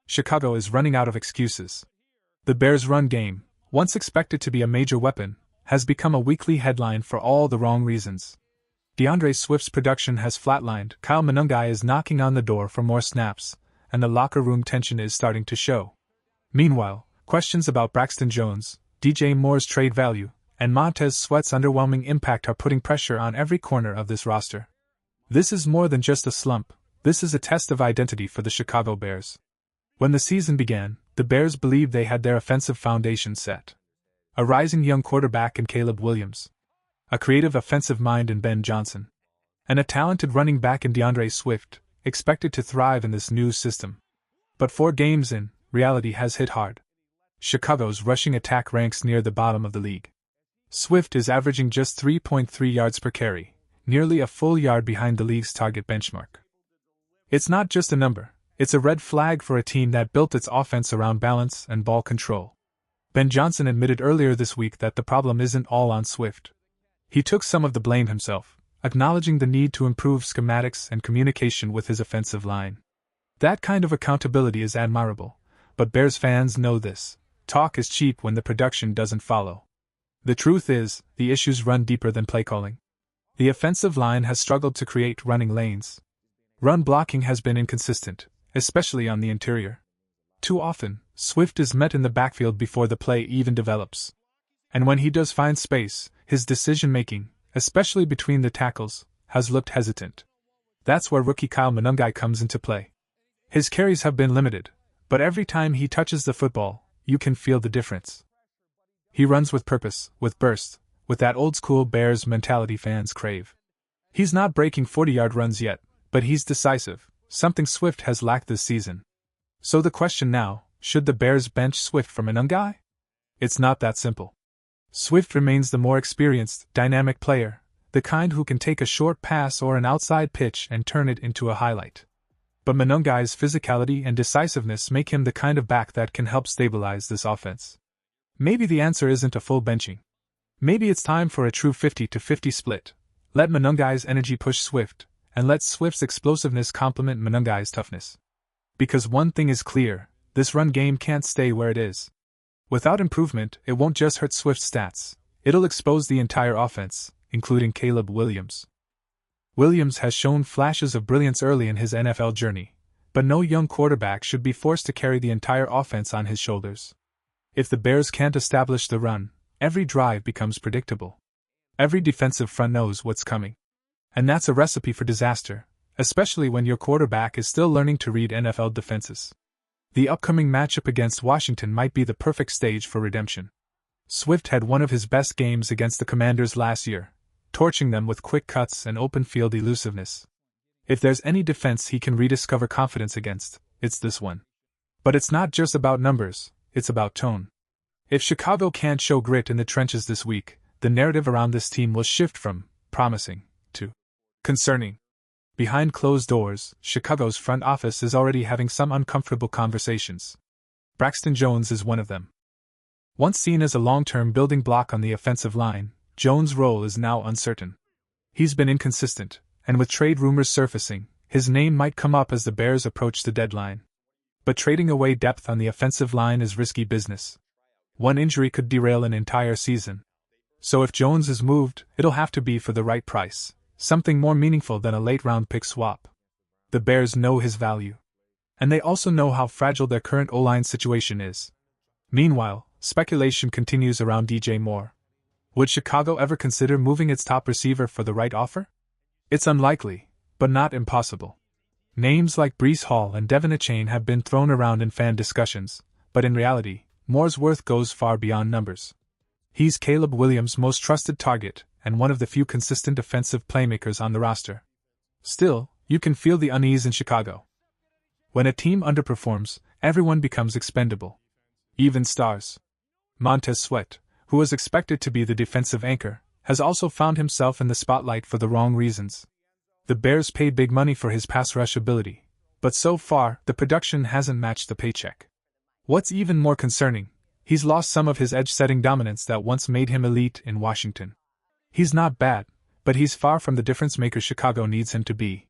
Chicago is running out of excuses. The Bears' run game, once expected to be a major weapon, has become a weekly headline for all the wrong reasons. DeAndre Swift's production has flatlined, Kyle Monangai is knocking on the door for more snaps, and the locker room tension is starting to show. Meanwhile, questions about Braxton Jones, DJ Moore's trade value, and Montez Sweat's underwhelming impact are putting pressure on every corner of this roster. This is more than just a slump, this is a test of identity for the Chicago Bears. When the season began, the Bears believed they had their offensive foundation set. A rising young quarterback in Caleb Williams, a creative offensive mind in Ben Johnson, and a talented running back in DeAndre Swift, expected to thrive in this new system. But 4 games in, reality has hit hard. Chicago's rushing attack ranks near the bottom of the league. Swift is averaging just 3.3 yards per carry, nearly a full yard behind the league's target benchmark. It's not just a number, it's a red flag for a team that built its offense around balance and ball control. Ben Johnson admitted earlier this week that the problem isn't all on Swift. He took some of the blame himself, acknowledging the need to improve schematics and communication with his offensive line. That kind of accountability is admirable, but Bears fans know this. Talk is cheap when the production doesn't follow. The truth is, the issues run deeper than play calling. The offensive line has struggled to create running lanes. Run blocking has been inconsistent, especially on the interior. Too often, Swift is met in the backfield before the play even develops. And when he does find space, his decision-making, especially between the tackles, has looked hesitant. That's where rookie Kyle Monangai comes into play. His carries have been limited, but every time he touches the football, you can feel the difference. He runs with purpose, with burst, with that old-school Bears mentality fans crave. He's not breaking 40-yard runs yet, but he's decisive, something Swift has lacked this season. So the question now, should the Bears bench Swift for Monangai? It's not that simple. Swift remains the more experienced, dynamic player, the kind who can take a short pass or an outside pitch and turn it into a highlight. But Monangai's physicality and decisiveness make him the kind of back that can help stabilize this offense. Maybe the answer isn't a full benching. Maybe it's time for a true 50-50 split. Let Monangai's energy push Swift, and let Swift's explosiveness complement Monangai's toughness. Because one thing is clear, this run game can't stay where it is. Without improvement, it won't just hurt Swift's stats, it'll expose the entire offense, including Caleb Williams. Williams has shown flashes of brilliance early in his NFL journey, but no young quarterback should be forced to carry the entire offense on his shoulders. If the Bears can't establish the run, every drive becomes predictable. Every defensive front knows what's coming. And that's a recipe for disaster, especially when your quarterback is still learning to read NFL defenses. The upcoming matchup against Washington might be the perfect stage for redemption. Swift had one of his best games against the Commanders last year, torching them with quick cuts and open field elusiveness. If there's any defense he can rediscover confidence against, it's this one. But it's not just about numbers, it's about tone. If Chicago can't show grit in the trenches this week, the narrative around this team will shift from promising to concerning. Behind closed doors, Chicago's front office is already having some uncomfortable conversations. Braxton Jones is one of them. Once seen as a long-term building block on the offensive line, Jones' role is now uncertain. He's been inconsistent, and with trade rumors surfacing, his name might come up as the Bears approach the deadline. But trading away depth on the offensive line is risky business. One injury could derail an entire season. So if Jones is moved, it'll have to be for the right price. Something more meaningful than a late-round pick swap. The Bears know his value. And they also know how fragile their current O-line situation is. Meanwhile, speculation continues around DJ Moore. Would Chicago ever consider moving its top receiver for the right offer? It's unlikely, but not impossible. Names like Breece Hall and Devin Achane have been thrown around in fan discussions, but in reality, Moore's worth goes far beyond numbers. He's Caleb Williams' most trusted target, and one of the few consistent offensive playmakers on the roster. Still, you can feel the unease in Chicago. When a team underperforms, everyone becomes expendable. Even stars. Montez Sweat, who was expected to be the defensive anchor, has also found himself in the spotlight for the wrong reasons. The Bears paid big money for his pass rush ability, but so far, the production hasn't matched the paycheck. What's even more concerning, he's lost some of his edge-setting dominance that once made him elite in Washington. He's not bad, but he's far from the difference-maker Chicago needs him to be.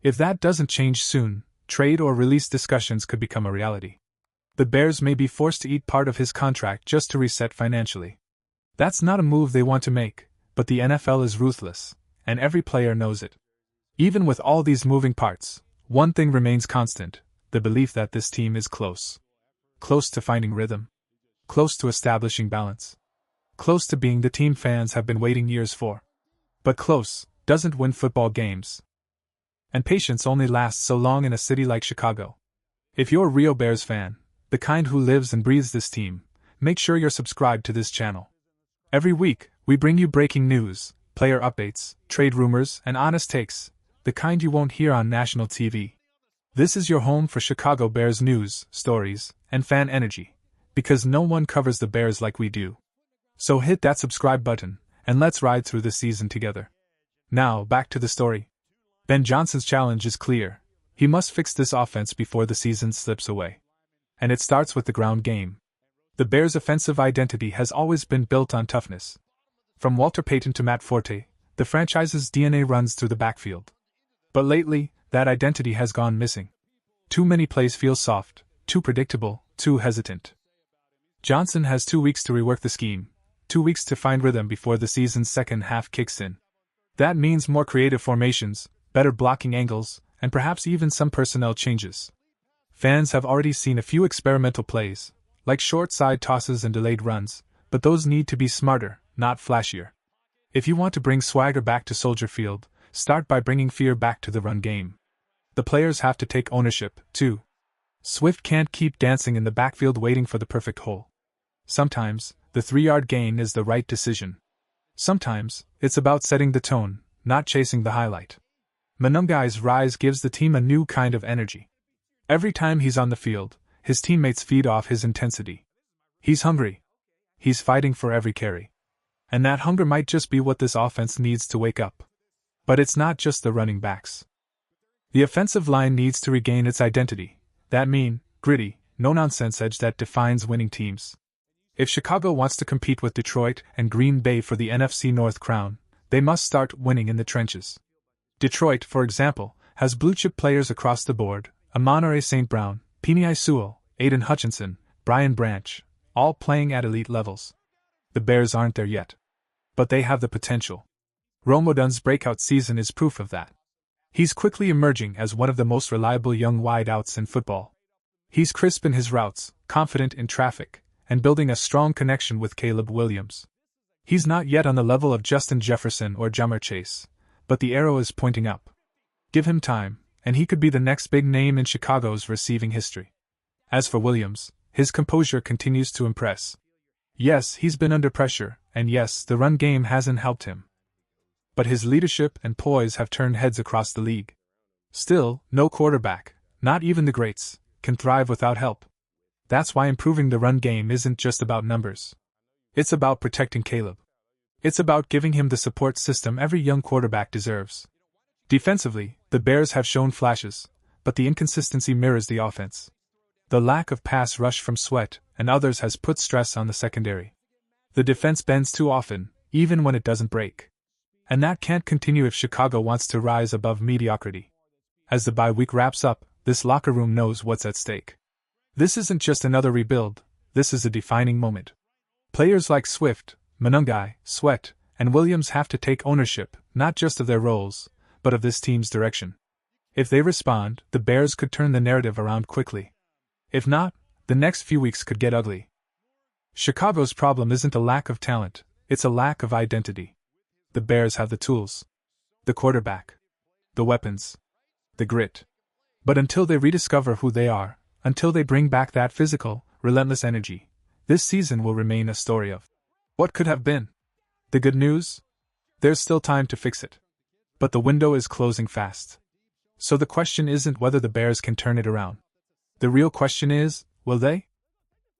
If that doesn't change soon, trade or release discussions could become a reality. The Bears may be forced to eat part of his contract just to reset financially. That's not a move they want to make, but the NFL is ruthless, and every player knows it. Even with all these moving parts, one thing remains constant: the belief that this team is close. Close to finding rhythm. Close to establishing balance. Close to being the team fans have been waiting years for. But close doesn't win football games. And patience only lasts so long in a city like Chicago. If you're a real Bears fan, the kind who lives and breathes this team, make sure you're subscribed to this channel. Every week, we bring you breaking news, player updates, trade rumors, and honest takes, the kind you won't hear on national TV. This is your home for Chicago Bears news, stories, and fan energy, because no one covers the Bears like we do. So hit that subscribe button, and let's ride through the season together. Now, back to the story. Ben Johnson's challenge is clear. He must fix this offense before the season slips away. And it starts with the ground game. The Bears' offensive identity has always been built on toughness. From Walter Payton to Matt Forte, the franchise's DNA runs through the backfield. But lately, that identity has gone missing. Too many plays feel soft, too predictable, too hesitant. Johnson has 2 weeks to rework the scheme, 2 weeks to find rhythm before the season's second half kicks in. That means more creative formations, better blocking angles, and perhaps even some personnel changes. Fans have already seen a few experimental plays, like short side tosses and delayed runs, but those need to be smarter, not flashier. If you want to bring swagger back to Soldier Field, start by bringing fear back to the run game. The players have to take ownership, too. Swift can't keep dancing in the backfield waiting for the perfect hole. Sometimes, the 3-yard gain is the right decision. Sometimes, it's about setting the tone, not chasing the highlight. Monangai's rise gives the team a new kind of energy. Every time he's on the field, his teammates feed off his intensity. He's hungry. He's fighting for every carry. And that hunger might just be what this offense needs to wake up. But it's not just the running backs. The offensive line needs to regain its identity, that mean, gritty, no-nonsense edge that defines winning teams. If Chicago wants to compete with Detroit and Green Bay for the NFC North crown, they must start winning in the trenches. Detroit, for example, has blue-chip players across the board: Amon-Ra St. Brown, Penei Sewell, Aiden Hutchinson, Brian Branch, all playing at elite levels. The Bears aren't there yet. But they have the potential. Rome Odun's breakout season is proof of that. He's quickly emerging as one of the most reliable young wideouts in football. He's crisp in his routes, confident in traffic, and building a strong connection with Caleb Williams. He's not yet on the level of Justin Jefferson or Ja'Marr Chase, but the arrow is pointing up. Give him time, and he could be the next big name in Chicago's receiving history. As for Williams, his composure continues to impress. Yes, he's been under pressure, and yes, the run game hasn't helped him. But his leadership and poise have turned heads across the league. Still, no quarterback, not even the greats, can thrive without help. That's why improving the run game isn't just about numbers. It's about protecting Caleb. It's about giving him the support system every young quarterback deserves. Defensively, the Bears have shown flashes, but the inconsistency mirrors the offense. The lack of pass rush from Sweat and others has put stress on the secondary. The defense bends too often, even when it doesn't break. And that can't continue if Chicago wants to rise above mediocrity. As the bye week wraps up, this locker room knows what's at stake. This isn't just another rebuild, this is a defining moment. Players like Swift, Monangai, Sweat, and Williams have to take ownership, not just of their roles, but of this team's direction. If they respond, the Bears could turn the narrative around quickly. If not, the next few weeks could get ugly. Chicago's problem isn't a lack of talent, it's a lack of identity. The Bears have the tools, the quarterback, the weapons, the grit. But until they rediscover who they are, until they bring back that physical, relentless energy, this season will remain a story of what could have been. The good news? There's still time to fix it. But the window is closing fast. So the question isn't whether the Bears can turn it around. The real question is, will they?